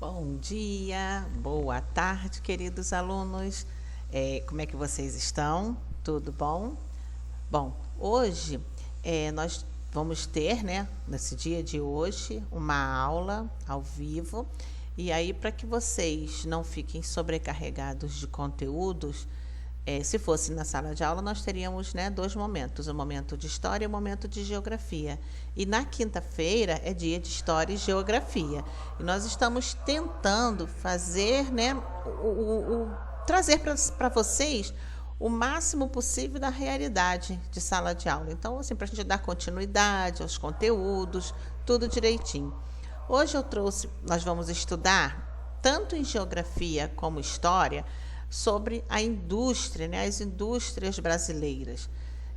Bom dia, boa tarde, queridos alunos. Como é que vocês estão? Tudo bom? Bom, hoje nós vamos ter, né, nesse dia de hoje, uma aula ao vivo. E aí, para que vocês não fiquem sobrecarregados de conteúdos, se fosse na sala de aula, nós teríamos, né, dois momentos, o momento de história e o momento de geografia. E na quinta-feira é dia de história e geografia. E nós estamos tentando fazer, né, trazer para vocês o máximo possível da realidade de sala de aula. Então, assim, para a gente dar continuidade aos conteúdos, tudo direitinho. Hoje nós vamos estudar, tanto em geografia como história, sobre a indústria, né, as indústrias brasileiras.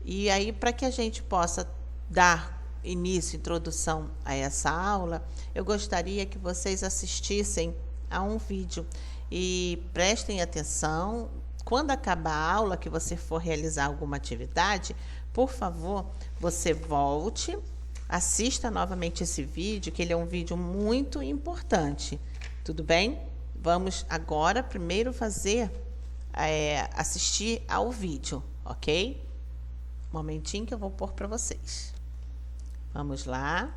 E aí, para que a gente possa dar início, introdução a essa aula, eu gostaria que vocês assistissem a um vídeo e prestem atenção. Quando acabar a aula, que você for realizar alguma atividade, por favor, você volte, assista novamente esse vídeo, que ele é um vídeo muito importante. Tudo bem? Vamos agora primeiro assistir ao vídeo, ok? Um momentinho que eu vou pôr para vocês. Vamos lá.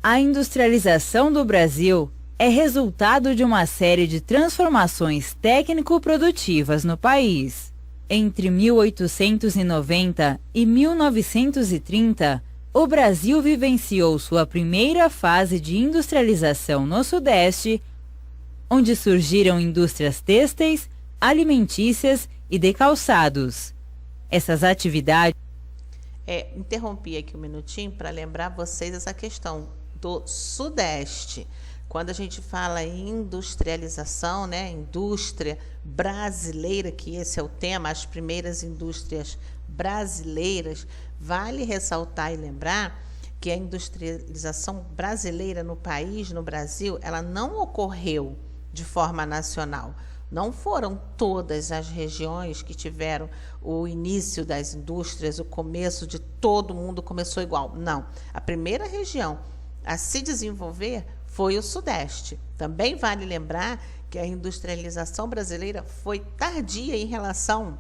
A industrialização do Brasil é resultado de uma série de transformações técnico-produtivas no país. Entre 1890 e 1930, o Brasil vivenciou sua primeira fase de industrialização no Sudeste, onde surgiram indústrias têxteis, alimentícias e de calçados. Essas atividades... Interrompi aqui um minutinho para lembrar vocês essa questão do Sudeste. Quando a gente fala em industrialização, né, indústria brasileira, que esse é o tema, as primeiras indústrias brasileiras, vale ressaltar e lembrar que a industrialização brasileira no país, no Brasil, ela não ocorreu de forma nacional. Não foram todas as regiões que tiveram o início das indústrias, o começo de todo mundo começou igual. Não. A primeira região a se desenvolver foi o Sudeste. Também vale lembrar que a industrialização brasileira foi tardia em relação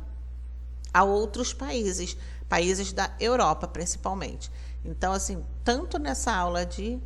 a outros países, países da Europa principalmente. Então, assim, tanto nessa aula de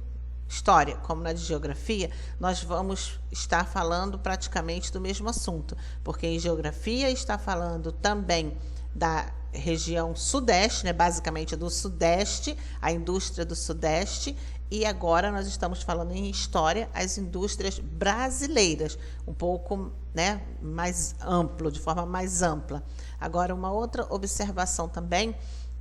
história como na de geografia, nós vamos estar falando praticamente do mesmo assunto, porque em geografia está falando também da região Sudeste, né, basicamente do Sudeste, a indústria do Sudeste, e agora nós estamos falando em história, as indústrias brasileiras, um pouco, né, mais amplo, de forma mais ampla. Agora, uma outra observação também,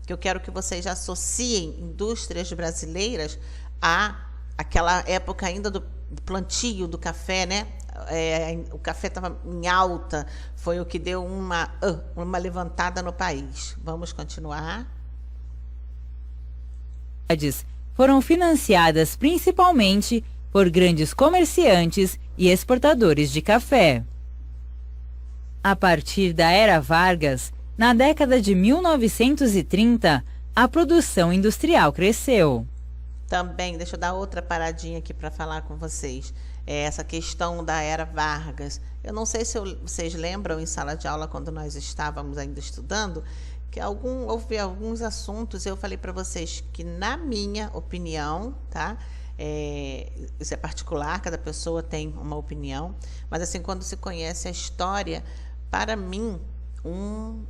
que eu quero que vocês associem indústrias brasileiras a aquela época ainda do plantio do café, né? O café estava em alta, foi o que deu uma levantada no país. Vamos continuar. Foram financiadas principalmente por grandes comerciantes e exportadores de café. A partir da Era Vargas, na década de 1930, a produção industrial cresceu. Também, deixa eu dar outra paradinha aqui para falar com vocês. Essa questão da Era Vargas. Eu não sei se vocês lembram em sala de aula, quando nós estávamos ainda estudando, que houve alguns assuntos, eu falei para vocês que, na minha opinião, tá? Isso é particular, cada pessoa tem uma opinião, mas assim, quando se conhece a história, para mim,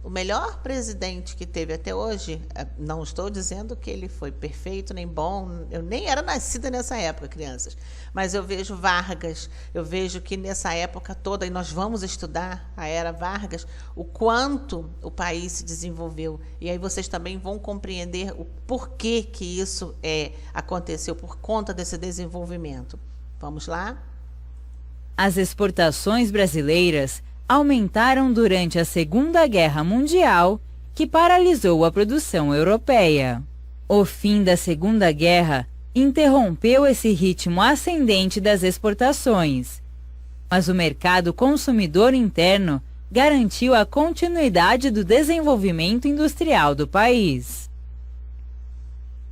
o melhor presidente que teve até hoje, não estou dizendo que ele foi perfeito nem bom, eu nem era nascida nessa época, crianças, mas eu vejo Vargas, eu vejo que nessa época toda, e nós vamos estudar a Era Vargas, o quanto o país se desenvolveu, e aí vocês também vão compreender o porquê que isso aconteceu, por conta desse desenvolvimento. Vamos lá? As exportações brasileiras aumentaram durante a Segunda Guerra Mundial, que paralisou a produção europeia. O fim da Segunda Guerra interrompeu esse ritmo ascendente das exportações, mas o mercado consumidor interno garantiu a continuidade do desenvolvimento industrial do país.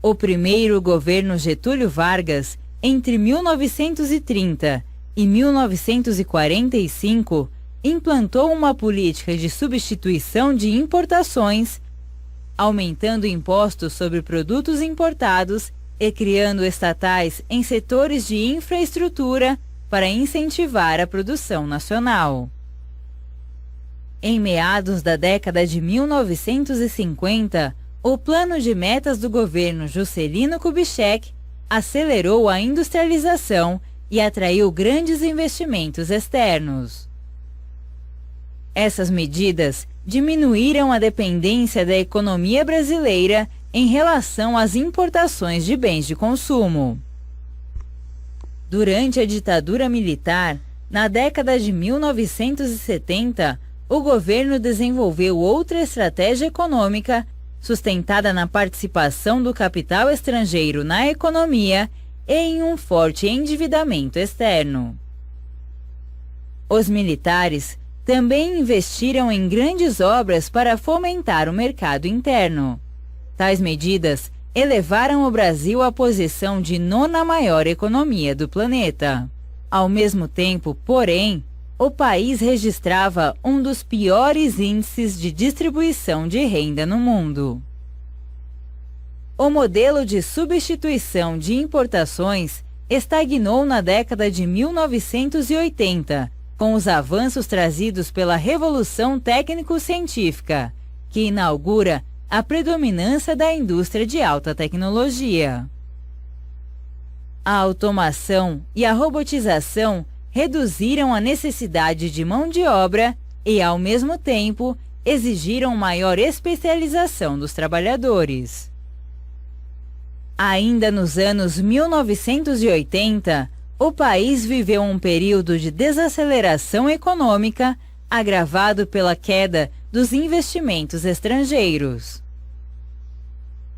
O primeiro governo Getúlio Vargas entre 1930 e 1945, implantou uma política de substituição de importações, aumentando impostos sobre produtos importados e criando estatais em setores de infraestrutura para incentivar a produção nacional. Em meados da década de 1950, o plano de metas do governo Juscelino Kubitschek acelerou a industrialização e atraiu grandes investimentos externos. Essas medidas diminuíram a dependência da economia brasileira em relação às importações de bens de consumo. Durante a ditadura militar, na década de 1970, o governo desenvolveu outra estratégia econômica sustentada na participação do capital estrangeiro na economia e em um forte endividamento externo. Os militares também investiram em grandes obras para fomentar o mercado interno. Tais medidas elevaram o Brasil à posição de nona maior economia do planeta. Ao mesmo tempo, porém, o país registrava um dos piores índices de distribuição de renda no mundo. O modelo de substituição de importações estagnou na década de 1980, com os avanços trazidos pela Revolução Técnico-Científica, que inaugura a predominância da indústria de alta tecnologia. A automação e a robotização reduziram a necessidade de mão de obra e, ao mesmo tempo, exigiram maior especialização dos trabalhadores. Ainda nos anos 1980, o país viveu um período de desaceleração econômica agravado pela queda dos investimentos estrangeiros.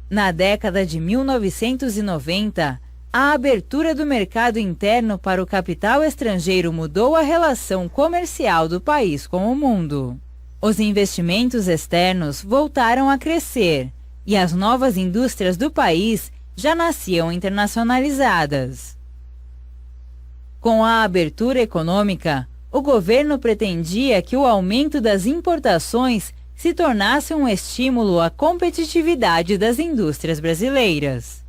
Na década de 1990, a abertura do mercado interno para o capital estrangeiro mudou a relação comercial do país com o mundo. Os investimentos externos voltaram a crescer e as novas indústrias do país já nasciam internacionalizadas. Com a abertura econômica, o governo pretendia que o aumento das importações se tornasse um estímulo à competitividade das indústrias brasileiras.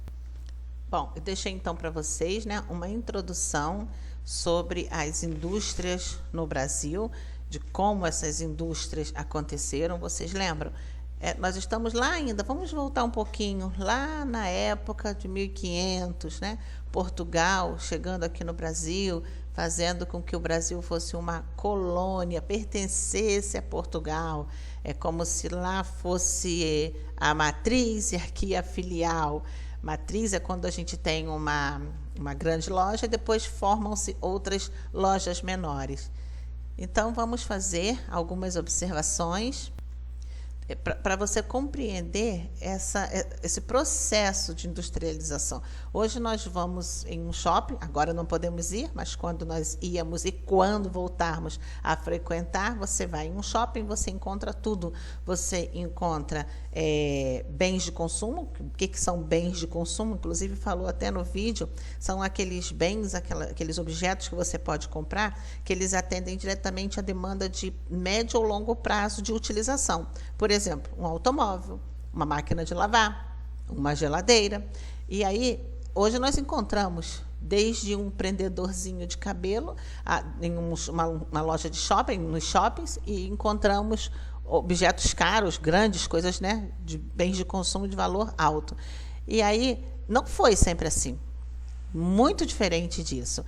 Bom, eu deixei então para vocês, né, uma introdução sobre as indústrias no Brasil, de como essas indústrias aconteceram. Vocês lembram? Nós estamos lá ainda, vamos voltar um pouquinho, lá na época de 1500, né? Portugal chegando aqui no Brasil, fazendo com que o Brasil fosse uma colônia, pertencesse a Portugal. É como se lá fosse a matriz e aqui a filial. Matriz é quando a gente tem uma grande loja e depois formam-se outras lojas menores. Então, vamos fazer algumas observações para você compreender esse processo de industrialização. Hoje nós vamos em um shopping, agora não podemos ir, mas quando nós íamos e quando voltarmos a frequentar, você vai em um shopping, você encontra tudo. Você encontra bens de consumo. O que são bens de consumo? Inclusive falou até no vídeo, são aqueles bens, aqueles objetos que você pode comprar, que eles atendem diretamente à demanda de médio ou longo prazo de utilização. Por exemplo, um automóvel, uma máquina de lavar, uma geladeira. E aí, hoje nós encontramos desde um prendedorzinho de cabelo em uma loja de shopping, nos shoppings, e encontramos objetos caros, grandes, coisas, né, de bens de consumo de valor alto. E aí, não foi sempre assim. Muito diferente disso.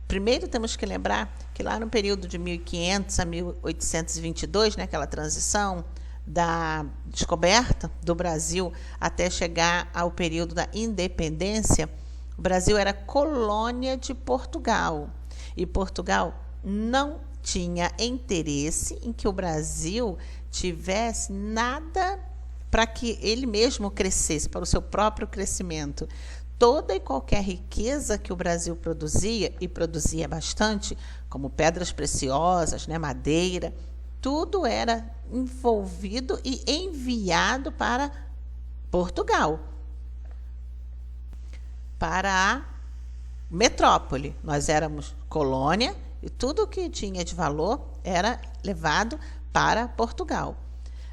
Primeiro, temos que lembrar que lá no período de 1500 a 1822, né, aquela transição da descoberta do Brasil até chegar ao período da independência, o Brasil era colônia de Portugal. E Portugal não tinha interesse em que o Brasil tivesse nada para que ele mesmo crescesse, para o seu próprio crescimento. Toda e qualquer riqueza que o Brasil produzia, e produzia bastante, como pedras preciosas, né, madeira, tudo era envolvido e enviado para Portugal, para a metrópole, nós éramos colônia e tudo que tinha de valor era levado para Portugal.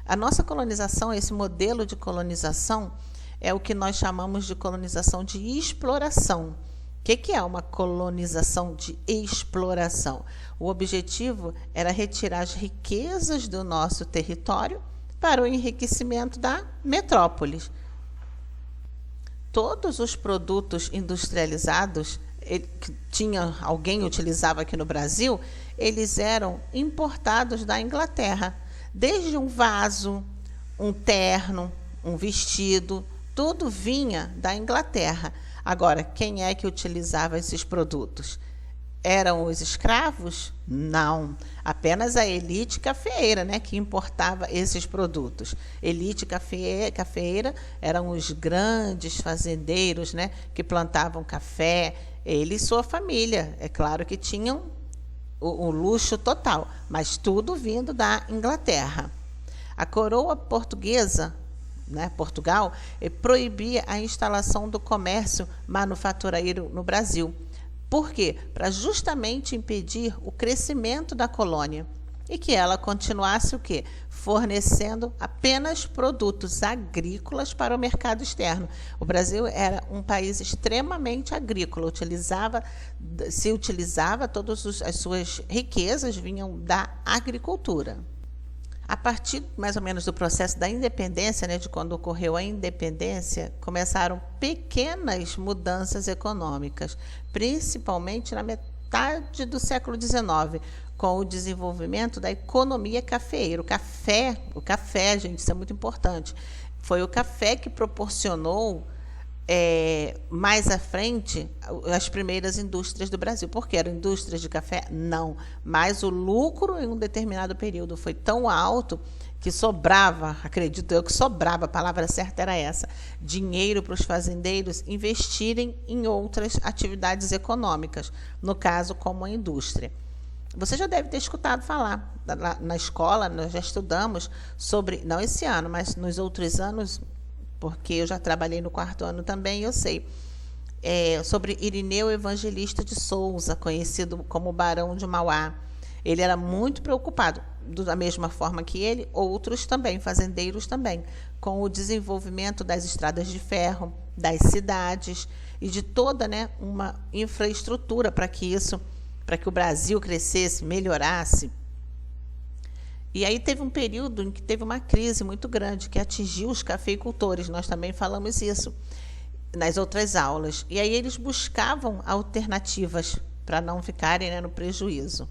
A nossa colonização, esse modelo de colonização, é o que nós chamamos de colonização de exploração. O que é uma colonização de exploração? O objetivo era retirar as riquezas do nosso território para o enriquecimento da metrópole. Todos os produtos industrializados que alguém utilizava aqui no Brasil, eles eram importados da Inglaterra. Desde um vaso, um terno, um vestido, tudo vinha da Inglaterra. Agora, quem é que utilizava esses produtos? Eram os escravos? Não. Apenas a elite cafeeira, né, que importava esses produtos. Elite cafeeira eram os grandes fazendeiros, né, que plantavam café. Ele e sua família, é claro que tinham o luxo total, mas tudo vindo da Inglaterra. A coroa portuguesa, né, Portugal, proibia a instalação do comércio manufatureiro no Brasil. Por quê? Para justamente impedir o crescimento da colônia e que ela continuasse o quê? Fornecendo apenas produtos agrícolas para o mercado externo. O Brasil era um país extremamente agrícola, se utilizava todas as suas riquezas vinham da agricultura. A partir mais ou menos do processo da independência, né, de quando ocorreu a independência, começaram pequenas mudanças econômicas, principalmente na metade do século XIX, com o desenvolvimento da economia cafeeira. O café, gente, isso é muito importante. Foi o café que proporcionou mais à frente as primeiras indústrias do Brasil. Por quê? Eram indústrias de café? Não. Mas o lucro em um determinado período foi tão alto que sobrava, acredito eu que sobrava, a palavra certa era essa, dinheiro para os fazendeiros investirem em outras atividades econômicas, no caso como a indústria. Você já deve ter escutado falar, na escola nós já estudamos sobre, não esse ano, mas nos outros anos, porque eu já trabalhei no 4º ano também, eu sei, sobre Irineu Evangelista de Souza, conhecido como Barão de Mauá. Ele era muito preocupado, da mesma forma que ele, outros também, fazendeiros também, com o desenvolvimento das estradas de ferro, das cidades e de toda, né, uma infraestrutura para que o Brasil crescesse, melhorasse. E aí teve um período em que teve uma crise muito grande que atingiu os cafeicultores. Nós também falamos isso nas outras aulas. E aí eles buscavam alternativas para não ficarem, né, no prejuízo.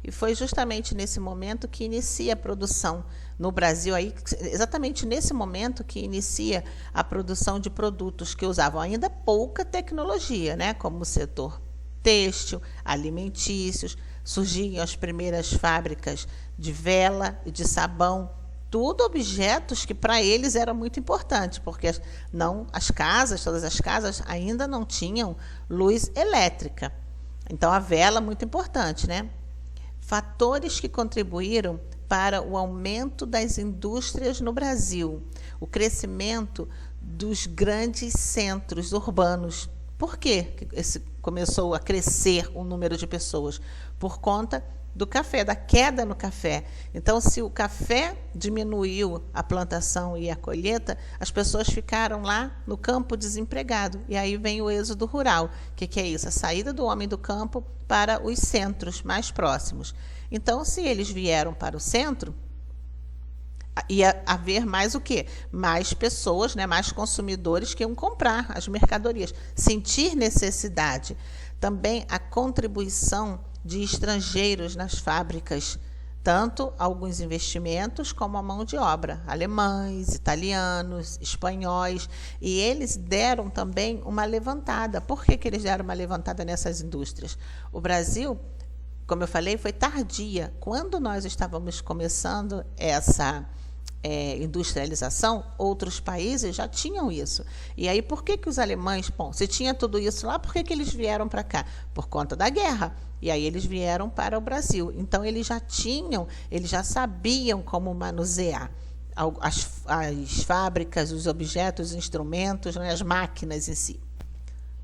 E foi justamente nesse momento que inicia a produção no Brasil, aí, exatamente nesse momento que inicia a produção de produtos que usavam ainda pouca tecnologia, né, como o setor têxtil, alimentícios. Surgiam as primeiras fábricas de vela e de sabão, tudo objetos que para eles eram muito importantes, porque todas as casas ainda não tinham luz elétrica. Então a vela muito importante, né? Fatores que contribuíram para o aumento das indústrias no Brasil, o crescimento dos grandes centros urbanos. Por que começou a crescer o número de pessoas? Por conta do café, da queda no café. Então, se o café diminuiu a plantação e a colheita, as pessoas ficaram lá no campo desempregado. E aí vem o êxodo rural. O que é isso? A saída do homem do campo para os centros mais próximos. Então, se eles vieram para o centro, ia haver mais o quê? Mais pessoas, né, mais consumidores que iam comprar as mercadorias, sentir necessidade. Também a contribuição de estrangeiros nas fábricas, tanto alguns investimentos como a mão de obra, alemães, italianos, espanhóis, e eles deram também uma levantada. Por que eles deram uma levantada nessas indústrias? O Brasil, como eu falei, foi tardia. Quando nós estávamos começando essa industrialização, outros países já tinham isso. E aí, por que os alemães, se tinha tudo isso lá, por que eles vieram para cá? Por conta da guerra. E aí eles vieram para o Brasil. Então, eles já sabiam como manusear as fábricas, os objetos, os instrumentos, né, as máquinas em si.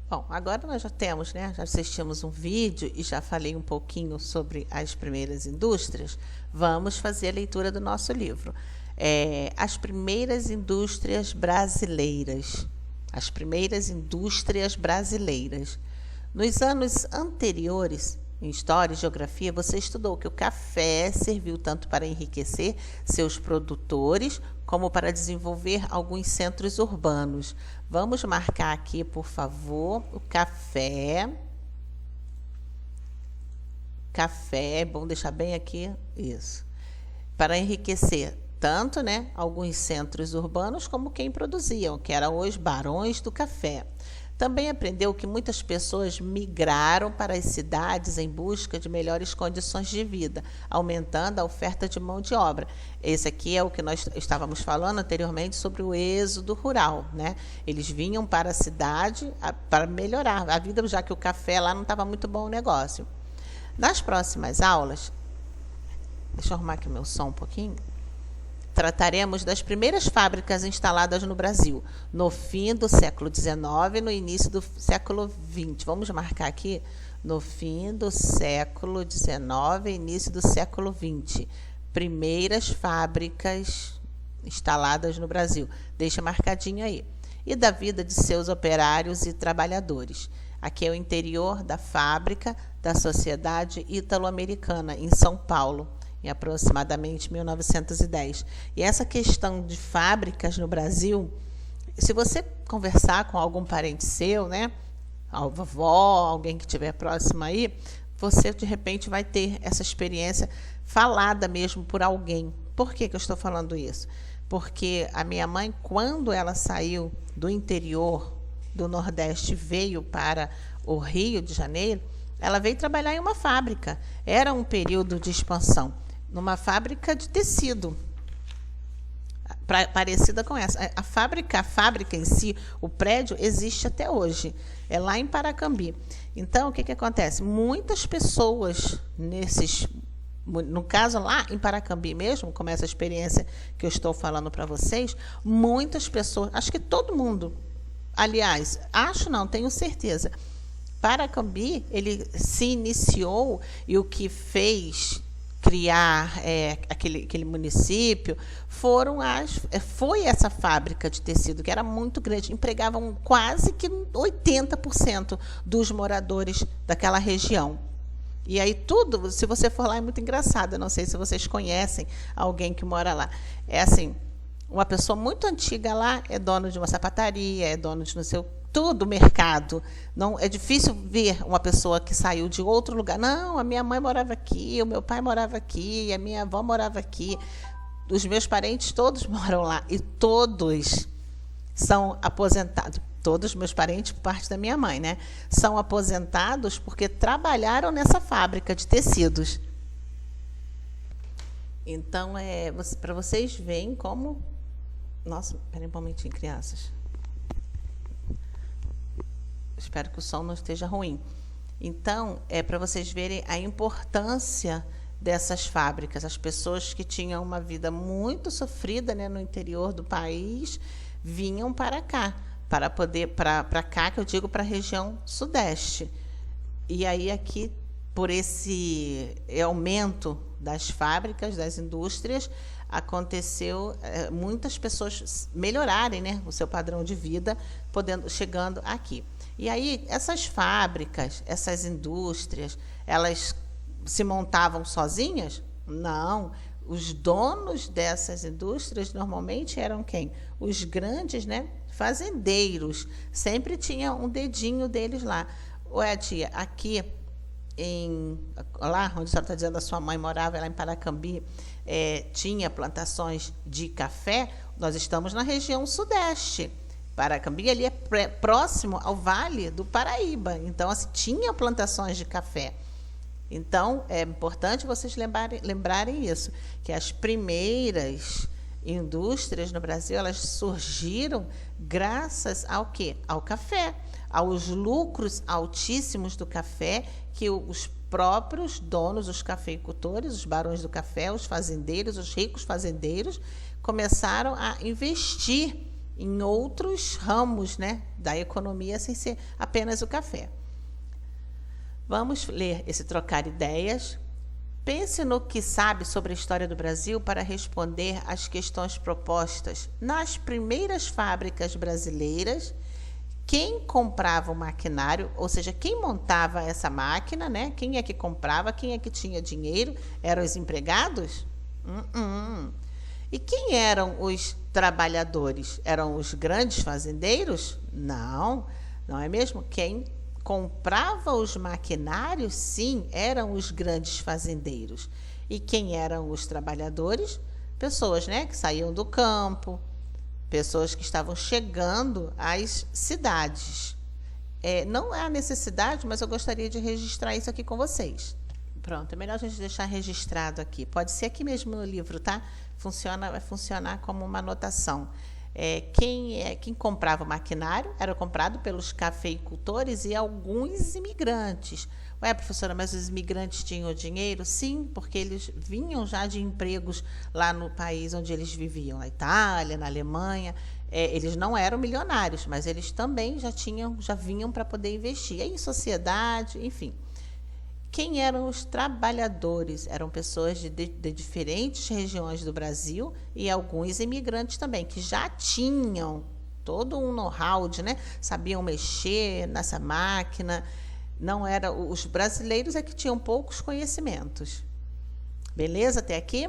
Bom, agora nós já temos, né? Já assistimos um vídeo e já falei um pouquinho sobre as primeiras indústrias. Vamos fazer a leitura do nosso livro. As primeiras indústrias brasileiras. As primeiras indústrias brasileiras. Nos anos anteriores, em História e Geografia, você estudou que o café serviu tanto para enriquecer seus produtores, como para desenvolver alguns centros urbanos. Vamos marcar aqui, por favor, o café. Café, é bom deixar bem aqui, isso. Para enriquecer tanto, né, alguns centros urbanos, como quem produziam, que eram os barões do café. Também aprendeu que muitas pessoas migraram para as cidades em busca de melhores condições de vida, aumentando a oferta de mão de obra. Esse aqui é o que nós estávamos falando anteriormente sobre o êxodo rural, né? Eles vinham para a cidade para melhorar a vida, já que o café lá não estava muito bom o negócio. Nas próximas aulas, deixa eu arrumar aqui o meu som um pouquinho. Trataremos das primeiras fábricas instaladas no Brasil, no fim do século XIX e no início do século XX. Vamos marcar aqui, no fim do século XIX e início do século XX. Primeiras fábricas instaladas no Brasil. Deixa marcadinho aí. E da vida de seus operários e trabalhadores. Aqui é o interior da fábrica da Sociedade Italo-Americana, em São Paulo, em aproximadamente 1910. E essa questão de fábricas no Brasil, se você conversar com algum parente seu, né, a vovó, alguém que estiver próximo aí, você de repente vai ter essa experiência falada mesmo por alguém. Por que eu estou falando isso? Porque a minha mãe, quando ela saiu do interior do Nordeste, veio para o Rio de Janeiro, ela veio trabalhar em uma fábrica. Era um período de expansão. Numa fábrica de tecido, parecida com essa. A fábrica em si, o prédio existe até hoje, é lá em Paracambi. Então, o que acontece? Muitas pessoas no caso lá em Paracambi mesmo, como essa experiência que eu estou falando para vocês, muitas pessoas, acho que todo mundo, aliás, tenho certeza, Paracambi, ele se iniciou e o que fez criar aquele município foi essa fábrica de tecido, que era muito grande, empregavam quase que 80% dos moradores daquela região. E aí tudo, se você for lá, é muito engraçado. Eu não sei se vocês conhecem alguém que mora lá. É assim, uma pessoa muito antiga lá é dono de uma sapataria, é dono de não sei o tudo, mercado. Não, é difícil ver uma pessoa que saiu de outro lugar. Não, a minha mãe morava aqui, o meu pai morava aqui, a minha avó morava aqui. Os meus parentes todos moram lá e todos são aposentados. Todos os meus parentes, por parte da minha mãe, né? São aposentados porque trabalharam nessa fábrica de tecidos. Então, para vocês verem como... Nossa, espera um momentinho, crianças. Espero que o som não esteja ruim. Então, para vocês verem a importância dessas fábricas. As pessoas que tinham uma vida muito sofrida, né, no interior do país, vinham para cá, para cá, que eu digo para a região sudeste. E aí aqui, por esse aumento das fábricas, das indústrias, aconteceu muitas pessoas melhorarem, né, o seu padrão de vida, chegando aqui. E aí, essas fábricas, essas indústrias, elas se montavam sozinhas? Não. Os donos dessas indústrias normalmente eram quem? Os grandes, né, fazendeiros. Sempre tinha um dedinho deles lá. Ué, tia, aqui, lá onde a senhora está dizendo a sua mãe morava, lá em Paracambi, tinha plantações de café. Nós estamos na região sudeste. Paracambi ali é próximo ao Vale do Paraíba. Então, assim, tinha plantações de café. Então, é importante vocês lembrarem isso, que as primeiras indústrias no Brasil, elas surgiram graças ao quê? Ao café, aos lucros altíssimos do café, que os próprios donos, os cafeicultores, os barões do café, os fazendeiros, os ricos fazendeiros, começaram a investir em outros ramos, né, da economia, sem ser apenas o café. Vamos ler esse trocar ideias. Pense no que sabe sobre a história do Brasil para responder às questões propostas nas primeiras fábricas brasileiras. Quem comprava o maquinário, ou seja, quem montava essa máquina, né? Quem é que comprava, quem é que tinha dinheiro? Eram os empregados? E quem eram os trabalhadores? Eram os grandes fazendeiros? Não, não é mesmo? Quem comprava os maquinários, sim, eram os grandes fazendeiros. E quem eram os trabalhadores? Pessoas, né, que saíam do campo, pessoas que estavam chegando às cidades. Não há necessidade, mas eu gostaria de registrar isso aqui com vocês. Pronto, é melhor a gente deixar registrado aqui. Pode ser aqui mesmo no livro, tá? Vai funcionar como uma anotação. Quem comprava o maquinário era comprado pelos cafeicultores e alguns imigrantes. Ué, professora, mas os imigrantes tinham dinheiro? Sim, porque eles vinham já de empregos lá no país onde eles viviam, na Itália, na Alemanha. Eles não eram milionários, mas eles também já vinham para poder investir em sociedade, enfim. Quem eram os trabalhadores? Eram pessoas de diferentes regiões do Brasil e alguns imigrantes também, que já tinham todo um know-how, né? Sabiam mexer nessa máquina. Não era os brasileiros que tinham poucos conhecimentos. Beleza até aqui?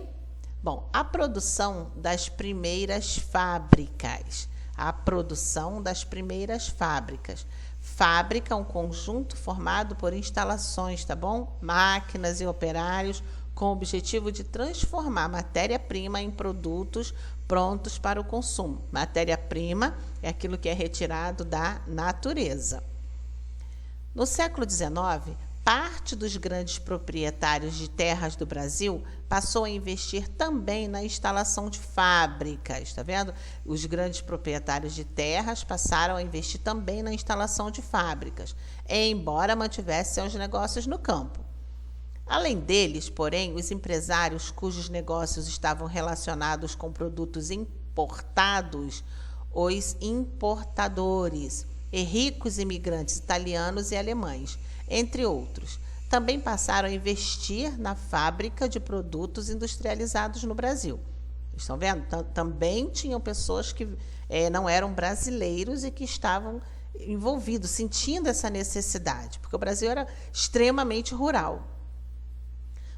Bom, a produção das primeiras fábricas. A produção das primeiras fábricas. Fábrica, um conjunto formado por instalações, tá bom? Máquinas e operários com o objetivo de transformar matéria-prima em produtos prontos para o consumo. Matéria-prima é aquilo que é retirado da natureza. No século XIX, parte dos grandes proprietários de terras do Brasil passou a investir também na instalação de fábricas, tá vendo? Os grandes proprietários de terras passaram a investir também na instalação de fábricas, embora mantivessem os negócios no campo. Além deles, porém, os empresários cujos negócios estavam relacionados com produtos importados, os importadores, e ricos imigrantes italianos e alemães, entre outros, também passaram a investir na fábrica de produtos industrializados no Brasil. Estão vendo? Também tinham pessoas que não eram brasileiros e que estavam envolvidos, sentindo essa necessidade, porque o Brasil era extremamente rural.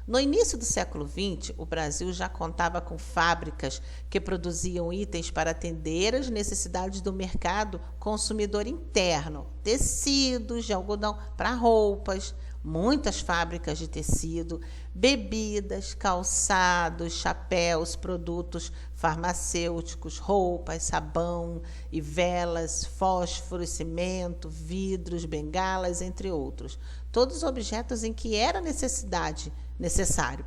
No início do século XX, o Brasil já contava com fábricas que produziam itens para atender às necessidades do mercado consumidor interno, tecidos de algodão para roupas, muitas fábricas de tecido, bebidas, calçados, chapéus, produtos farmacêuticos, roupas, sabão e velas, fósforos, cimento, vidros, bengalas, entre outros. Todos objetos em que era necessário.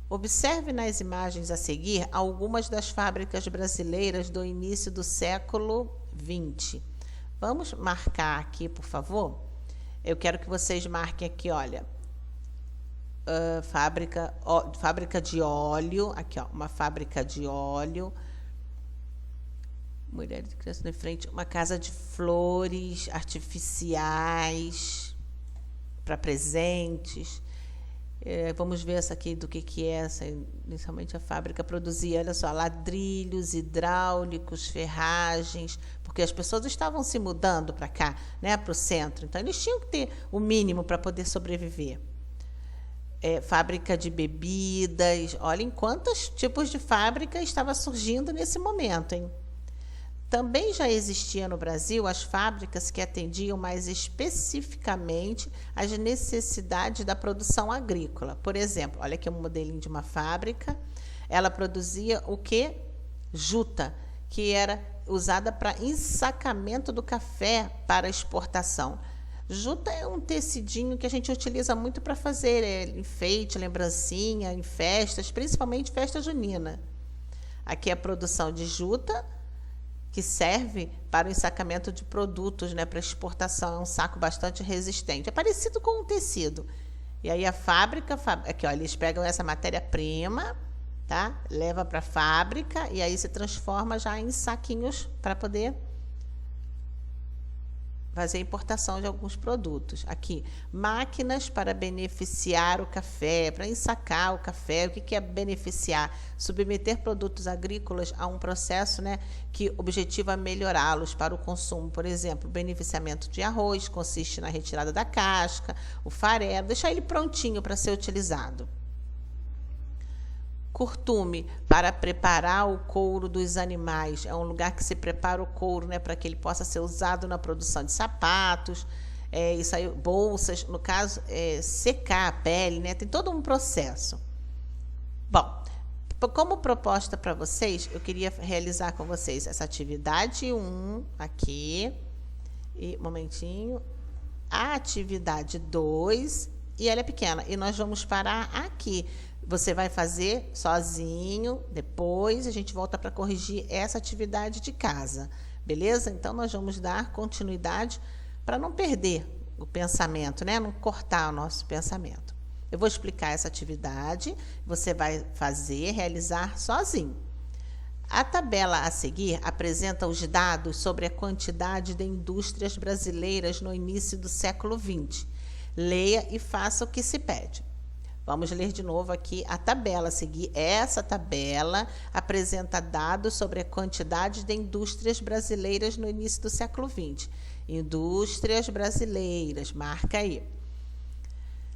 Observe nas imagens a seguir algumas das fábricas brasileiras do início do século XX. Vamos marcar aqui, por favor? Eu quero que vocês marquem aqui, olha, fábrica de óleo, aqui, ó, uma fábrica de óleo, mulher de criança na frente, uma casa de flores artificiais para presentes. Vamos ver essa aqui do que é essa. Inicialmente a fábrica produzia, olha só, ladrilhos hidráulicos, ferragens, porque as pessoas estavam se mudando para cá, né, para o centro. Então eles tinham que ter o mínimo para poder sobreviver. Fábrica de bebidas, olhem quantos tipos de fábrica estava surgindo nesse momento, hein? Também já existia no Brasil as fábricas que atendiam mais especificamente às necessidades da produção agrícola. Por exemplo, olha aqui um modelinho de uma fábrica. Ela produzia o quê? Juta, que era usada para ensacamento do café para exportação. Juta é um tecidinho que a gente utiliza muito para fazer enfeite, lembrancinha, em festas, principalmente festa junina. Aqui é a produção de juta, que serve para o ensacamento de produtos, né, para exportação. É um saco bastante resistente. É parecido com um tecido. E aí a fábrica, aqui, ó, eles pegam essa matéria-prima, tá? Leva para a fábrica e aí se transforma já em saquinhos para poder fazer a importação de alguns produtos. Aqui, máquinas para beneficiar o café, para ensacar o café. O que é beneficiar? Submeter produtos agrícolas a um processo, né, que objetiva melhorá-los para o consumo. Por exemplo, o beneficiamento de arroz consiste na retirada da casca, o farelo, deixar ele prontinho para ser utilizado. Curtume, para preparar o couro dos animais. É um lugar que se prepara o couro, né, para que ele possa ser usado na produção de sapatos, isso aí, bolsas, no caso, secar a pele, né? Tem todo um processo. Bom, como proposta para vocês, eu queria realizar com vocês essa atividade 1 aqui, e um momentinho, a atividade 2, e ela é pequena, e nós vamos parar aqui. Você vai fazer sozinho, depois a gente volta para corrigir essa atividade de casa, beleza? Então, nós vamos dar continuidade para não perder o pensamento, né? Não cortar o nosso pensamento. Eu vou explicar essa atividade, você vai fazer, realizar sozinho. A tabela a seguir apresenta os dados sobre a quantidade de indústrias brasileiras no início do século XX. Leia e faça o que se pede. Vamos ler de novo aqui a tabela a seguir. Essa tabela apresenta dados sobre a quantidade de indústrias brasileiras no início do século XX. Indústrias brasileiras, marca aí.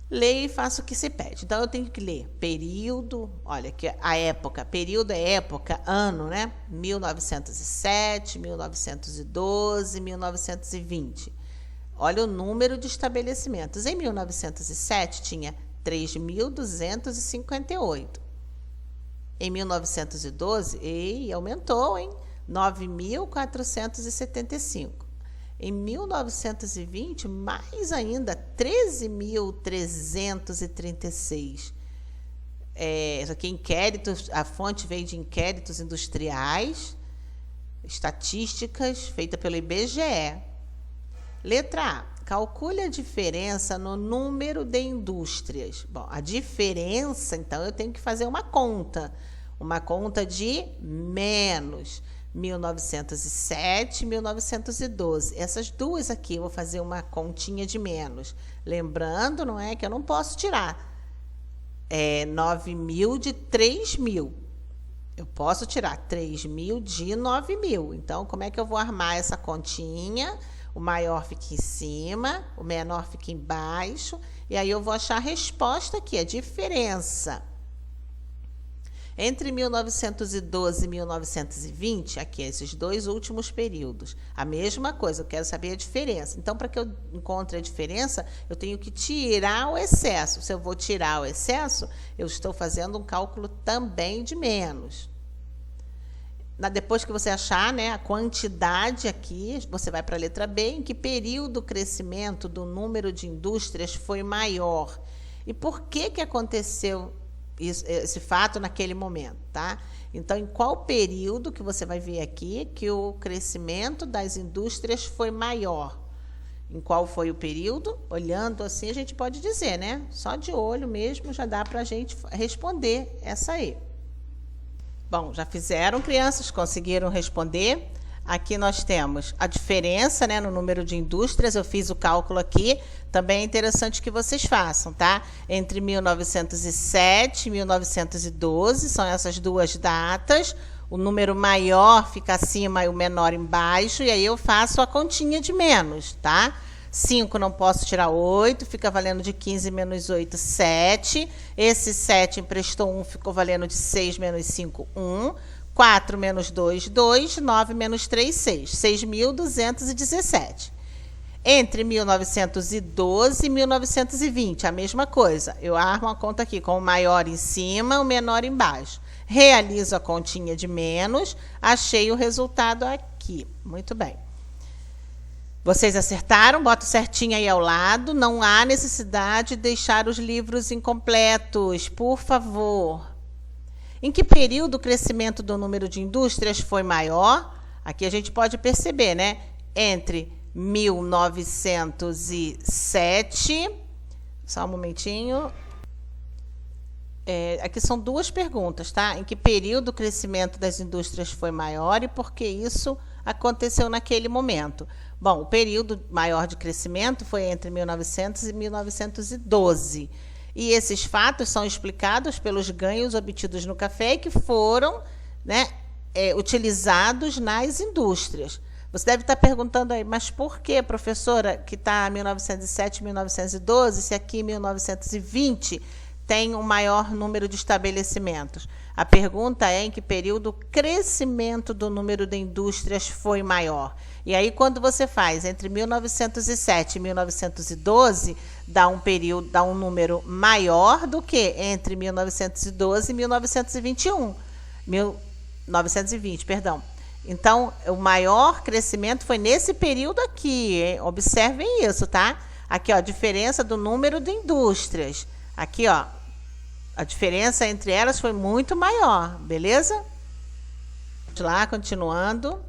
Leia e faça o que se pede. Então, eu tenho que ler período, olha, que a época, período é época, ano, né? 1907, 1912, 1920. Olha o número de estabelecimentos. Em 1907, tinha 3.258. Em 1912, aumentou, hein? 9.475. Em 1920, mais ainda, 13.336. Isso aqui, inquéritos, a fonte veio de inquéritos industriais, estatísticas, feita pelo IBGE. Letra A. Calcule a diferença no número de indústrias. Bom, a diferença, então, eu tenho que fazer uma conta de menos 1907, 1912. Essas duas aqui, eu vou fazer uma continha de menos. Lembrando, não é que eu não posso tirar 9.000 de 3.000. Eu posso tirar 3.000 de 9.000. Então, como é que eu vou armar essa continha? O maior fica em cima, o menor fica embaixo, e aí eu vou achar a resposta aqui, a diferença. Entre 1912 e 1920, aqui, esses dois últimos períodos, a mesma coisa, eu quero saber a diferença. Então, para que eu encontre a diferença, eu tenho que tirar o excesso. Se eu vou tirar o excesso, eu estou fazendo um cálculo também de menos. Depois que você achar, né, a quantidade aqui, você vai para a letra B, em que período o crescimento do número de indústrias foi maior. E por que aconteceu esse fato naquele momento, tá? Então, em qual período que você vai ver aqui que o crescimento das indústrias foi maior? Em qual foi o período? Olhando assim, a gente pode dizer, né? Só de olho mesmo já dá para a gente responder essa aí. Bom, já fizeram, crianças? Conseguiram responder? Aqui nós temos a diferença, né, no número de indústrias. Eu fiz o cálculo aqui. Também é interessante que vocês façam, tá? Entre 1907 e 1912, são essas duas datas. O número maior fica acima e o menor embaixo. E aí eu faço a continha de menos, tá? 5 não posso tirar 8, fica valendo de 15 menos 8, 7. Esse 7 emprestou 1, ficou valendo de 6 menos 5, 1. 4 menos 2, 2. 9 menos 3, 6. 6.217. Entre 1912 e 1920, a mesma coisa. Eu armo a conta aqui com o maior em cima, o menor embaixo. Realizo a continha de menos, achei o resultado aqui. Muito bem. Vocês acertaram? Bota certinho aí ao lado. Não há necessidade de deixar os livros incompletos, por favor. Em que período o crescimento do número de indústrias foi maior? Aqui a gente pode perceber, né? Entre 1907, só um momentinho. Aqui são duas perguntas, tá? Em que período o crescimento das indústrias foi maior e por que isso aconteceu naquele momento? Bom, o período maior de crescimento foi entre 1900 e 1912. E esses fatos são explicados pelos ganhos obtidos no café que foram, né, utilizados nas indústrias. Você deve estar perguntando aí, mas por que, professora, que está 1907, 1912, se aqui em 1920 tem um maior número de estabelecimentos? A pergunta é em que período o crescimento do número de indústrias foi maior. E aí, quando você faz entre 1907 e 1912, dá um número maior do que entre 1912 e 1921. 1920, perdão. Então, o maior crescimento foi nesse período aqui, hein? Observem isso, tá? Aqui, ó, a diferença do número de indústrias. Aqui, ó, a diferença entre elas foi muito maior, beleza? Vamos lá, continuando.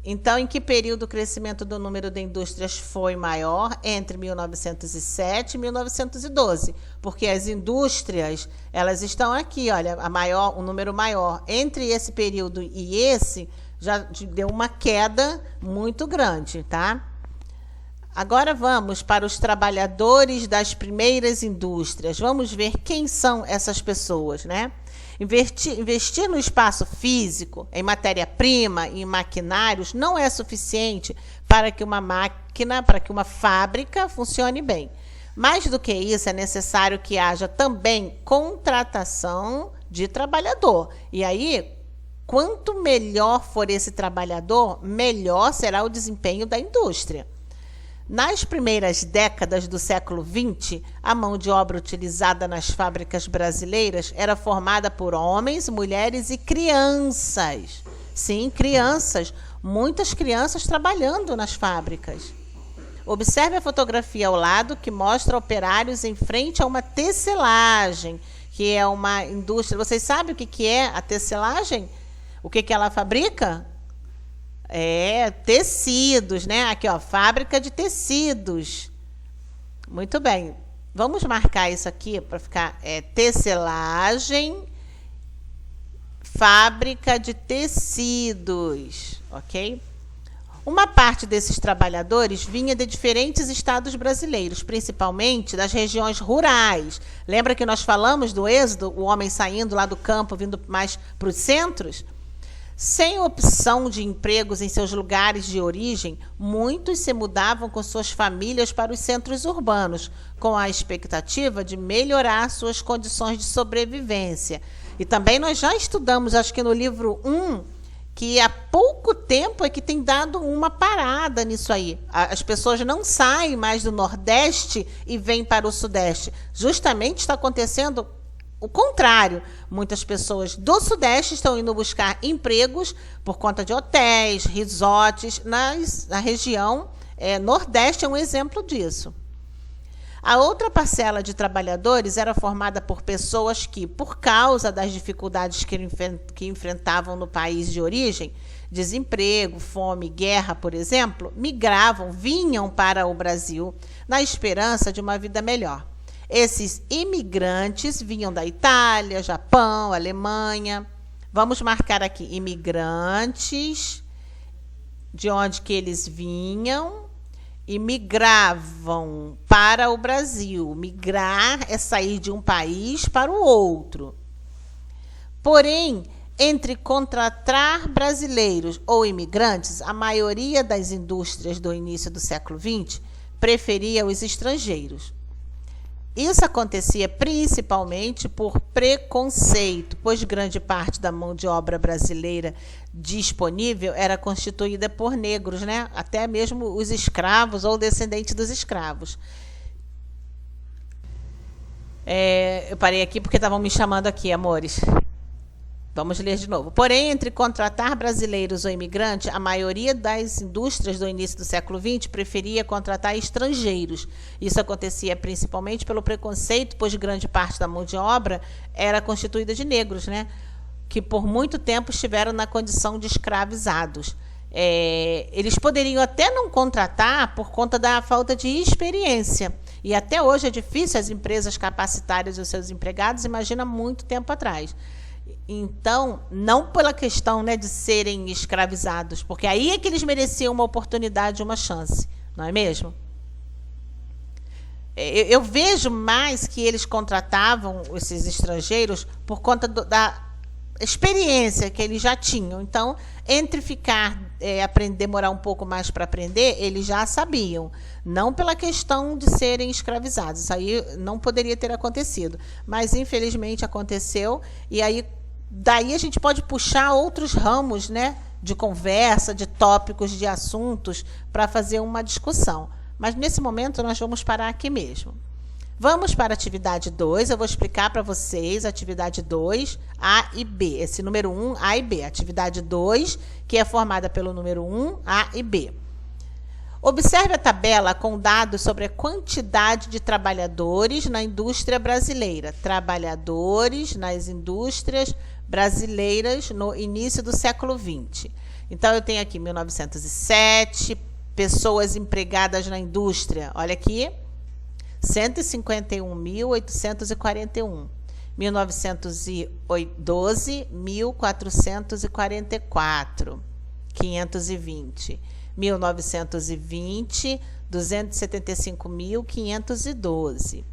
Então, em que período o crescimento do número de indústrias foi maior? Entre 1907 e 1912, porque as indústrias, elas estão aqui, olha, o número maior. Entre esse período e esse, já deu uma queda muito grande, tá? Agora vamos para os trabalhadores das primeiras indústrias. Vamos ver quem são essas pessoas, né? Investir no espaço físico, em matéria-prima e em maquinários, não é suficiente para que uma máquina, para que uma fábrica funcione bem. Mais do que isso, é necessário que haja também contratação de trabalhador. E aí, quanto melhor for esse trabalhador, melhor será o desempenho da indústria. Nas primeiras décadas do século XX, a mão de obra utilizada nas fábricas brasileiras era formada por homens, mulheres e crianças. Sim, crianças. Muitas crianças trabalhando nas fábricas. Observe a fotografia ao lado que mostra operários em frente a uma tecelagem, que é uma indústria. Vocês sabem o que é a tecelagem? O que ela fabrica? Tecidos, né? Aqui, ó, fábrica de tecidos. Muito bem. Vamos marcar isso aqui para ficar tecelagem, fábrica de tecidos, ok? Uma parte desses trabalhadores vinha de diferentes estados brasileiros, principalmente das regiões rurais. Lembra que nós falamos do êxodo, o homem saindo lá do campo, vindo mais para os centros? Sem opção de empregos em seus lugares de origem, muitos se mudavam com suas famílias para os centros urbanos, com a expectativa de melhorar suas condições de sobrevivência. E também nós já estudamos, acho que no livro 1, que há pouco tempo é que tem dado uma parada nisso aí. As pessoas não saem mais do Nordeste e vêm para o Sudeste. Justamente está acontecendo o contrário. Muitas pessoas do Sudeste estão indo buscar empregos por conta de hotéis, resorts. Na região Nordeste é um exemplo disso. A outra parcela de trabalhadores era formada por pessoas que, por causa das dificuldades que enfrentavam no país de origem, desemprego, fome, guerra, por exemplo, vinham para o Brasil na esperança de uma vida melhor. Esses imigrantes vinham da Itália, Japão, Alemanha. Vamos marcar aqui, imigrantes, de onde que eles vinham e migravam para o Brasil. Migrar é sair de um país para o outro. Porém, entre contratar brasileiros ou imigrantes, a maioria das indústrias do início do século XX preferia os estrangeiros. Isso acontecia principalmente por preconceito, pois grande parte da mão de obra brasileira disponível era constituída por negros, né? Até mesmo os escravos ou descendentes dos escravos. Eu parei aqui porque estavam me chamando aqui, amores. Vamos ler de novo. Porém, entre contratar brasileiros ou imigrantes, a maioria das indústrias do início do século XX preferia contratar estrangeiros. Isso acontecia principalmente pelo preconceito, pois grande parte da mão de obra era constituída de negros, né? Que por muito tempo estiveram na condição de escravizados. Eles poderiam até não contratar por conta da falta de experiência. E até hoje é difícil as empresas capacitarem os seus empregados, imagina muito tempo atrás. Então, não pela questão, né, de serem escravizados, porque aí é que eles mereciam uma oportunidade, uma chance, não é mesmo? Eu vejo mais que eles contratavam esses estrangeiros por conta da experiência que eles já tinham. Então, entre demorar um pouco mais para aprender, eles já sabiam. Não pela questão de serem escravizados. Isso aí não poderia ter acontecido. Mas, infelizmente, aconteceu. E aí, daí a gente pode puxar outros ramos, né, de conversa, de tópicos, de assuntos, para fazer uma discussão. Mas, nesse momento, nós vamos parar aqui mesmo. Vamos para a atividade 2, eu vou explicar para vocês a atividade 2, A e B. Esse número 1, A e B. Atividade 2, que é formada pelo número 1, A e B. Observe a tabela com dados sobre a quantidade de trabalhadores na indústria brasileira. Trabalhadores nas indústrias brasileiras no início do século XX. Então, eu tenho aqui 1907, pessoas empregadas na indústria. Olha aqui. 151.841. 1912, 1.444. 520. 1920, 275.512.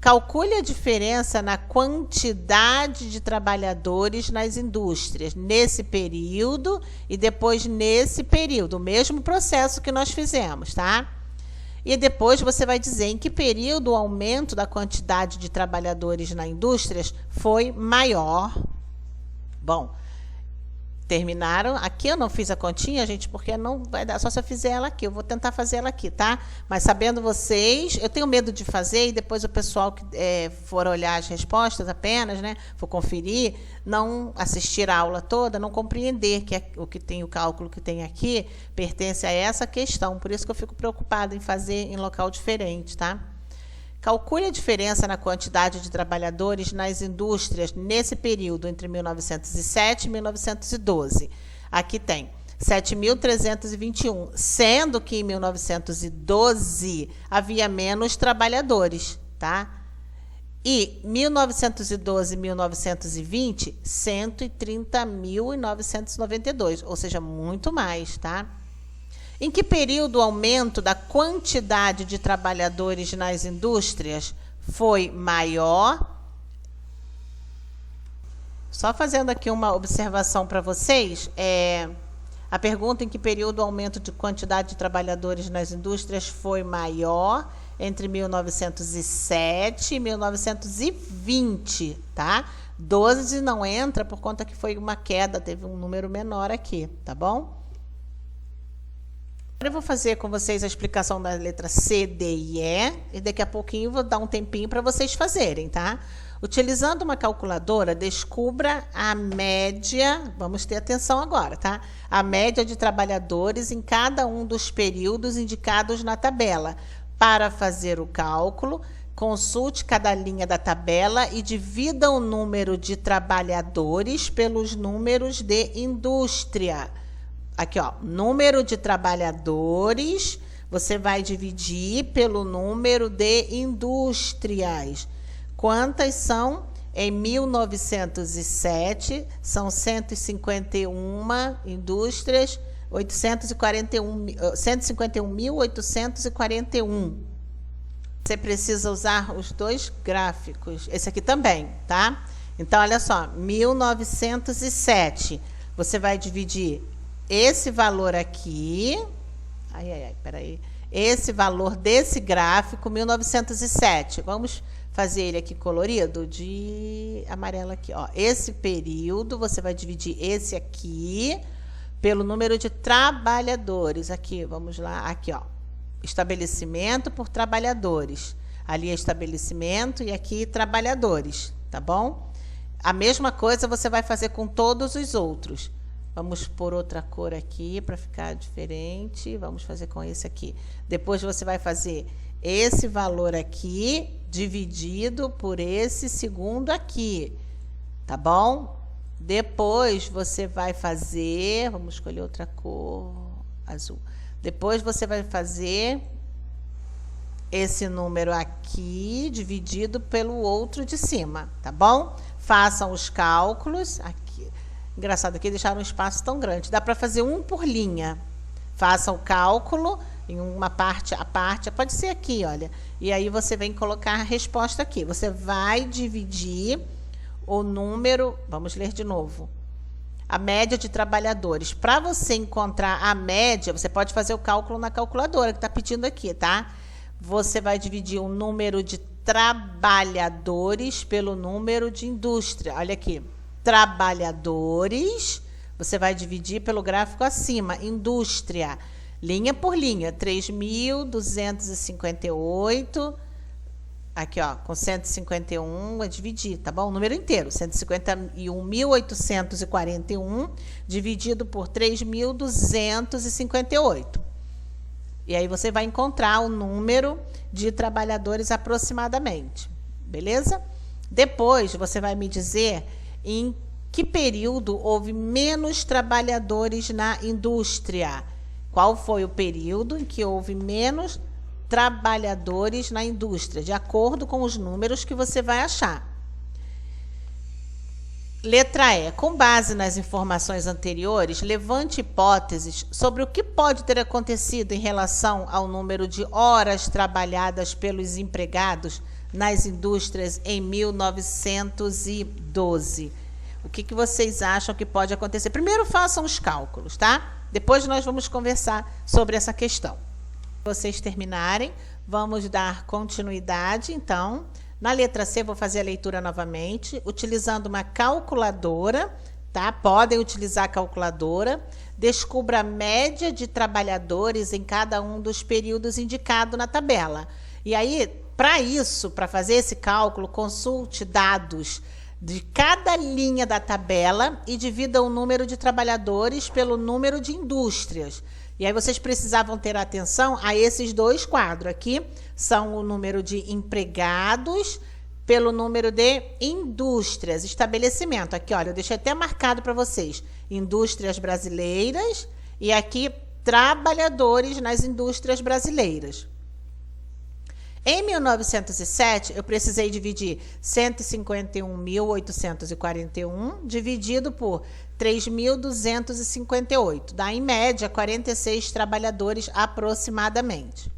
Calcule a diferença na quantidade de trabalhadores nas indústrias nesse período e depois nesse período. O mesmo processo que nós fizemos, tá? E depois você vai dizer em que período o aumento da quantidade de trabalhadores na indústria foi maior. Bom, terminaram. Aqui eu não fiz a continha, gente, porque não vai dar, só se eu fizer ela aqui. Eu vou tentar fazer ela aqui, tá? Mas sabendo vocês, eu tenho medo de fazer e depois o pessoal que for olhar as respostas apenas, né, for conferir, não assistir a aula toda, não compreender que o cálculo que tem aqui pertence a essa questão. Por isso que eu fico preocupada em fazer em local diferente, tá? Calcule a diferença na quantidade de trabalhadores nas indústrias nesse período entre 1907 e 1912. Aqui tem 7.321, sendo que em 1912 havia menos trabalhadores, tá? E 1912 e 1920, 130.992, ou seja, muito mais, tá? Em que período o aumento da quantidade de trabalhadores nas indústrias foi maior? Só fazendo aqui uma observação para vocês, a pergunta em que período o aumento de quantidade de trabalhadores nas indústrias foi maior entre 1907 e 1920, tá? 12 não entra por conta que foi uma queda, teve um número menor aqui, tá bom? Agora eu vou fazer com vocês a explicação da letra C, D e E, e daqui a pouquinho vou dar um tempinho para vocês fazerem, tá? Utilizando uma calculadora, descubra a média, vamos ter atenção agora, tá? A média de trabalhadores em cada um dos períodos indicados na tabela. Para fazer o cálculo, consulte cada linha da tabela e divida o número de trabalhadores pelos números de indústria. Aqui, ó, número de trabalhadores, você vai dividir pelo número de indústrias. Quantas são? Em 1907, são 151 indústrias, 151.841. Você precisa usar os dois gráficos. Esse aqui também, tá? Então, olha só, 1907, você vai dividir esse valor aqui, peraí, esse valor desse gráfico, 1907, vamos fazer ele aqui colorido, de amarelo aqui, ó. Esse período, você vai dividir esse aqui pelo número de trabalhadores, aqui, vamos lá, aqui, ó, estabelecimento por trabalhadores, ali é estabelecimento e aqui trabalhadores, tá bom? A mesma coisa você vai fazer com todos os outros. Vamos pôr outra cor aqui para ficar diferente. Vamos fazer com esse aqui. Depois você vai fazer esse valor aqui dividido por esse segundo aqui. Tá bom? Depois você vai fazer... Vamos escolher outra cor azul. Depois você vai fazer esse número aqui dividido pelo outro de cima, tá bom? Façam os cálculos. Aqui. Engraçado aqui deixaram um espaço tão grande. Dá para fazer um por linha. Faça o cálculo em uma parte a parte. Pode ser aqui, olha. E aí você vem colocar a resposta aqui. Você vai dividir o número... Vamos ler de novo. A média de trabalhadores. Para você encontrar a média, você pode fazer o cálculo na calculadora que está pedindo aqui, tá? Você vai dividir o número de trabalhadores pelo número de indústria. Olha aqui. Trabalhadores, você vai dividir pelo gráfico acima. Indústria, linha por linha. 3.258. Aqui, ó, com 151 é dividir, tá bom? O número inteiro, 151.841 dividido por 3.258. E aí você vai encontrar o número de trabalhadores aproximadamente, beleza? Depois você vai me dizer em que período houve menos trabalhadores na indústria. Qual foi o período em que houve menos trabalhadores na indústria, de acordo com os números que você vai achar. Letra E. Com base nas informações anteriores, levante hipóteses sobre o que pode ter acontecido em relação ao número de horas trabalhadas pelos empregados nas indústrias em 1912. O que vocês acham que pode acontecer? Primeiro façam os cálculos, tá? Depois nós vamos conversar sobre essa questão. Vocês terminarem, vamos dar continuidade, então. Na letra C, vou fazer a leitura novamente, utilizando uma calculadora, tá? Podem utilizar a calculadora. Descubra a média de trabalhadores em cada um dos períodos indicados na tabela. E aí, para isso, para fazer esse cálculo, consulte dados de cada linha da tabela e divida o número de trabalhadores pelo número de indústrias. E aí vocês precisavam ter atenção a esses dois quadros. Aqui são o número de empregados pelo número de indústrias, estabelecimento. Aqui, olha, eu deixei até marcado para vocês. Indústrias brasileiras e aqui trabalhadores nas indústrias brasileiras. Em 1907, eu precisei dividir 151.841 dividido por 3.258. Dá, em média, 46 trabalhadores aproximadamente.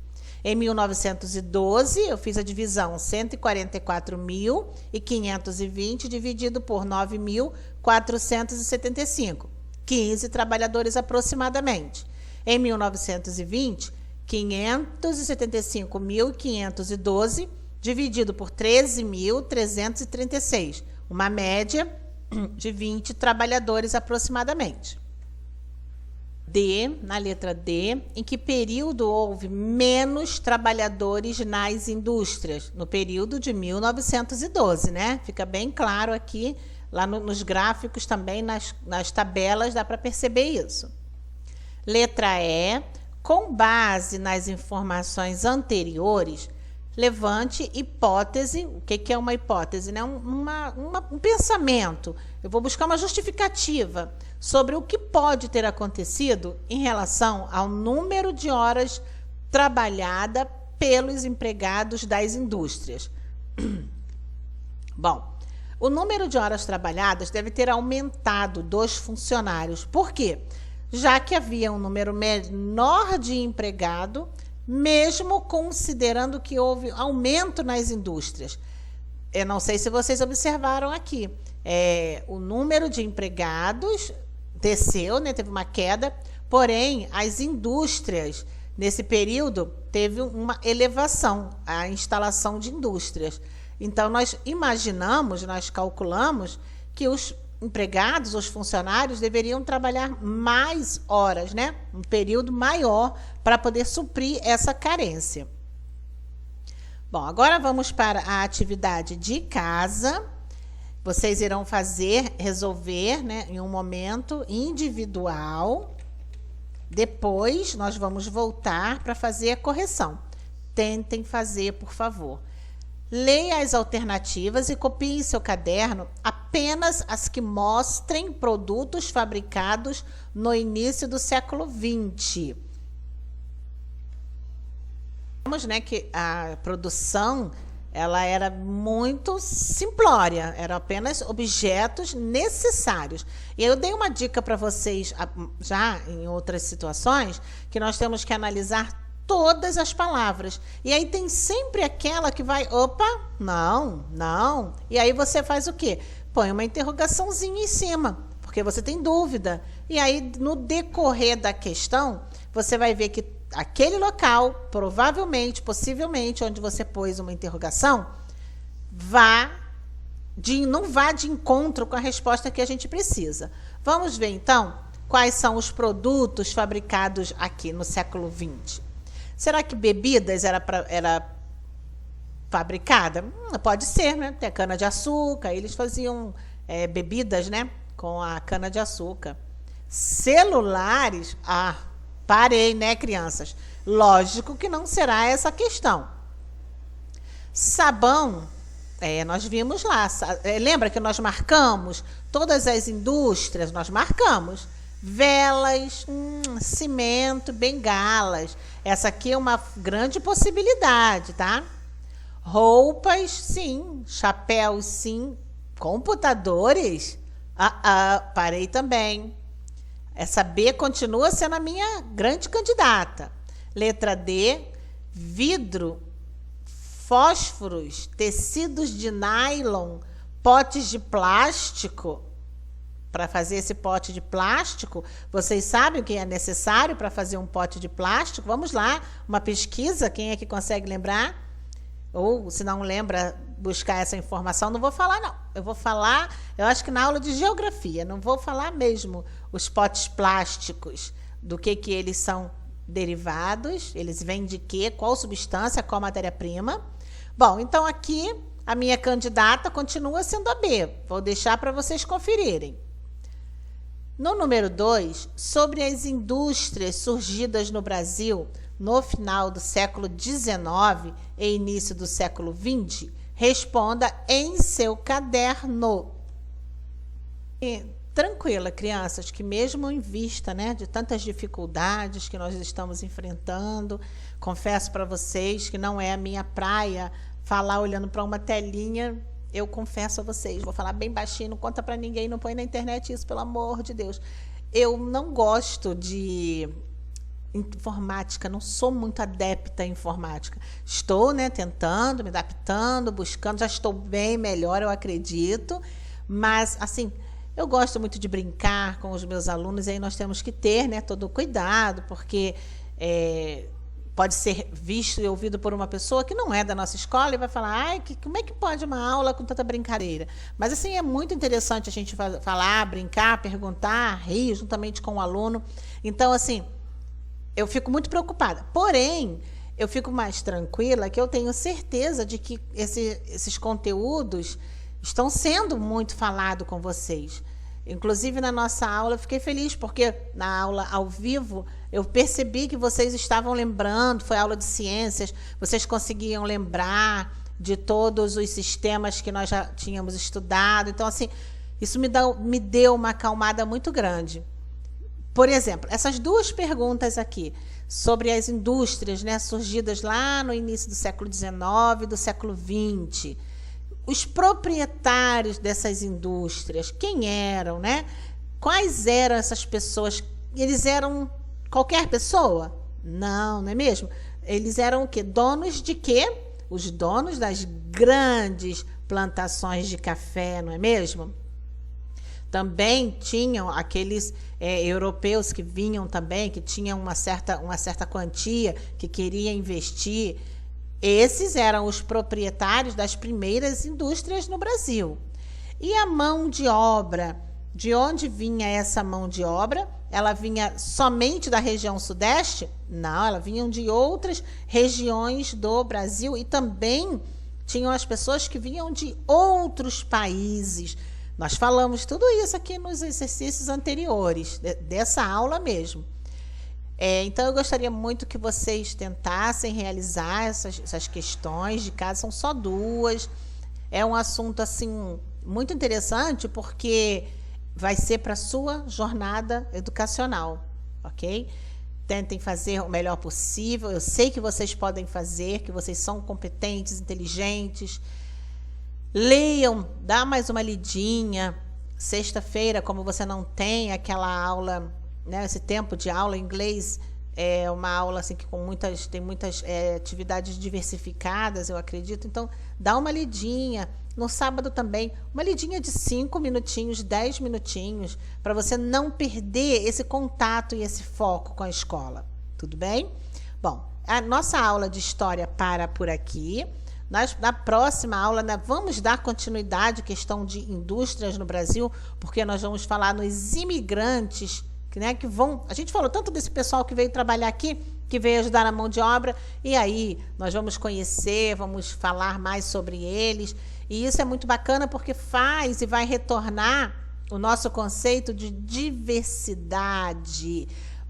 Em 1912, eu fiz a divisão 144.520 dividido por 9.475. 15 trabalhadores aproximadamente. Em 1920, 575.512 dividido por 13.336, uma média de 20 trabalhadores aproximadamente. D, na letra D, em que período houve menos trabalhadores nas indústrias? No período de 1912, né? Fica bem claro aqui, lá nos gráficos também, nas tabelas, dá para perceber isso. Letra E. Com base nas informações anteriores, levante hipótese. O que é uma hipótese? Né? Um pensamento. Eu vou buscar uma justificativa sobre o que pode ter acontecido em relação ao número de horas trabalhadas pelos empregados das indústrias. Bom, o número de horas trabalhadas deve ter aumentado dos funcionários. Por quê? Já que havia um número menor de empregado, mesmo considerando que houve aumento nas indústrias. Eu não sei se vocês observaram aqui, o número de empregados desceu, né, teve uma queda, porém, as indústrias, nesse período, teve uma elevação, a instalação de indústrias. Então, nós imaginamos, nós calculamos que os empregados, os funcionários, deveriam trabalhar mais horas, né? Um período maior para poder suprir essa carência. Bom, agora vamos para a atividade de casa. Vocês irão resolver, né, em um momento individual. Depois, nós vamos voltar para fazer a correção. Tentem fazer, por favor. Leia as alternativas e copie em seu caderno apenas as que mostrem produtos fabricados no início do século XX. Vemos, né, que a produção ela era muito simplória, eram apenas objetos necessários. E eu dei uma dica para vocês já em outras situações, que nós temos que analisar todas as palavras. E aí tem sempre aquela que vai, opa, não. E aí você faz o quê? Põe uma interrogaçãozinha em cima, porque você tem dúvida. E aí, no decorrer da questão, você vai ver que aquele local, provavelmente, possivelmente, onde você pôs uma interrogação, não vá de encontro com a resposta que a gente precisa. Vamos ver, então, quais são os produtos fabricados aqui no século XX. Será que bebidas era fabricada? Pode ser, né? Tem a cana-de-açúcar, eles faziam bebidas, né? Com a cana-de-açúcar. Celulares, parei, né, crianças? Lógico que não será essa a questão. Sabão, nós vimos lá. Lembra que nós marcamos? Todas as indústrias, nós marcamos. Velas, cimento, bengalas. Essa aqui é uma grande possibilidade, tá? Roupas, sim. Chapéus, sim. Computadores? Parei também. Essa B continua sendo a minha grande candidata. Letra D, vidro, fósforos, tecidos de nylon, potes de plástico. Para fazer esse pote de plástico, vocês sabem o que é necessário para fazer um pote de plástico? Vamos lá, uma pesquisa, quem é que consegue lembrar? Ou, se não lembra, buscar essa informação. Não vou falar, não. Eu vou falar, eu acho que na aula de geografia, não vou falar mesmo os potes plásticos, do que eles são derivados, eles vêm de quê, qual substância, qual matéria-prima. Bom, então aqui a minha candidata continua sendo a B. Vou deixar para vocês conferirem. No número 2, sobre as indústrias surgidas no Brasil no final do século XIX e início do século XX, responda em seu caderno. Tranquila, crianças, que mesmo em vista, né, de tantas dificuldades que nós estamos enfrentando, confesso para vocês que não é a minha praia falar olhando para uma telinha. Eu confesso a vocês, vou falar bem baixinho, não conta para ninguém, não põe na internet isso, pelo amor de Deus. Eu não gosto de informática, não sou muito adepta em informática. Estou, né, tentando, me adaptando, buscando, já estou bem melhor, eu acredito. Mas, assim, eu gosto muito de brincar com os meus alunos, e aí nós temos que ter, né, todo o cuidado, porque pode ser visto e ouvido por uma pessoa que não é da nossa escola e vai falar, como é que pode uma aula com tanta brincadeira? Mas, assim, é muito interessante a gente falar, brincar, perguntar, rir juntamente com o aluno. Então, assim, eu fico muito preocupada. Porém, eu fico mais tranquila que eu tenho certeza de que esses conteúdos estão sendo muito falados com vocês. Inclusive, na nossa aula, eu fiquei feliz, porque na aula ao vivo, eu percebi que vocês estavam lembrando, foi aula de ciências, vocês conseguiam lembrar de todos os sistemas que nós já tínhamos estudado. Então, assim, isso me deu uma acalmada muito grande. Por exemplo, essas duas perguntas aqui, sobre as indústrias, né, surgidas lá no início do século XIX e do século XX. Os proprietários dessas indústrias, quem eram, né? Quais eram essas pessoas? Eles eram qualquer pessoa? Não, não é mesmo? Eles eram o quê? Donos de quê? Os donos das grandes plantações de café, não é mesmo? Também tinham aqueles europeus que vinham também, que tinham uma certa quantia, que queria investir. Esses eram os proprietários das primeiras indústrias no Brasil. E a mão de obra? De onde vinha essa mão de obra? Ela vinha somente da região sudeste? Não, ela vinha de outras regiões do Brasil, e também tinham as pessoas que vinham de outros países. Nós falamos tudo isso aqui nos exercícios anteriores, dessa aula mesmo. Então, eu gostaria muito que vocês tentassem realizar essas questões de casa, são só duas. É um assunto, assim, muito interessante, porque vai ser para a sua jornada educacional, ok? tentem fazer o melhor possível. Eu sei que vocês podem fazer, que vocês são competentes, inteligentes. Leiam, dá mais uma lidinha. Sexta-feira, como você não tem aquela aula, né, esse tempo de aula em inglês, é uma aula assim que tem muitas atividades diversificadas, eu acredito. Então, dá uma lidinha. No sábado também, uma lidinha de 5 minutinhos, 10 minutinhos, para você não perder esse contato e esse foco com a escola. Tudo bem? Bom, a nossa aula de história para por aqui. Na próxima aula, vamos dar continuidade à questão de indústrias no Brasil, porque nós vamos falar nos imigrantes, né, que vão... A gente falou tanto desse pessoal que veio trabalhar aqui, que veio ajudar na mão de obra, e aí nós vamos conhecer, vamos falar mais sobre eles. E isso é muito bacana porque faz e vai retornar o nosso conceito de diversidade.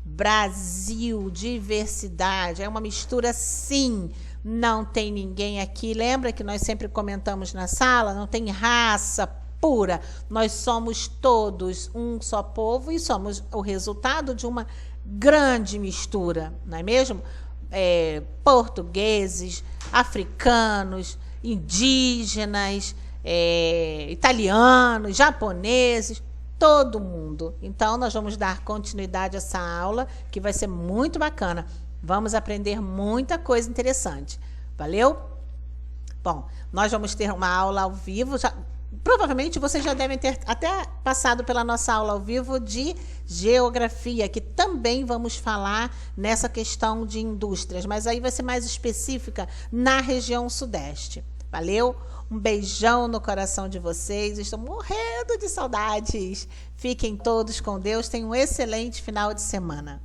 Brasil, diversidade. É uma mistura, sim. Não tem ninguém aqui. Lembra que nós sempre comentamos na sala? Não tem raça pura. Nós somos todos um só povo e somos o resultado de uma grande mistura, não é mesmo? Portugueses, africanos, indígenas, italianos, japoneses, todo mundo. Então, nós vamos dar continuidade a essa aula, que vai ser muito bacana. Vamos aprender muita coisa interessante. Valeu? Bom, nós vamos ter uma aula ao vivo. Provavelmente vocês já devem ter até passado pela nossa aula ao vivo de geografia, que também vamos falar nessa questão de indústrias, mas aí vai ser mais específica na região sudeste. Valeu? Um beijão no coração de vocês. Estou morrendo de saudades. Fiquem todos com Deus. Tenham um excelente final de semana.